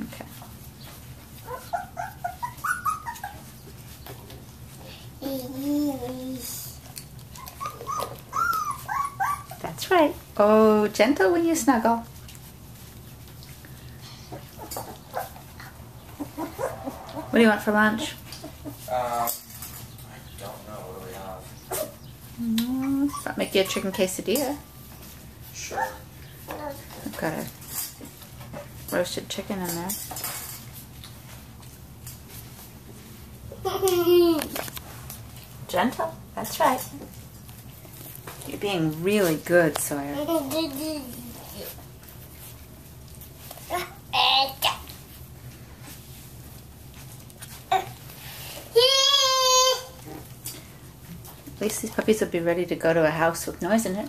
Okay. That's right. Oh, gentle when you snuggle. What do you want for lunch? I don't know. What do we have? I'll make you a chicken quesadilla. Sure. I've got a roasted chicken in there. Gentle. That's right. You're being really good, Sawyer. At least these puppies will be ready to go to a house with noise in it.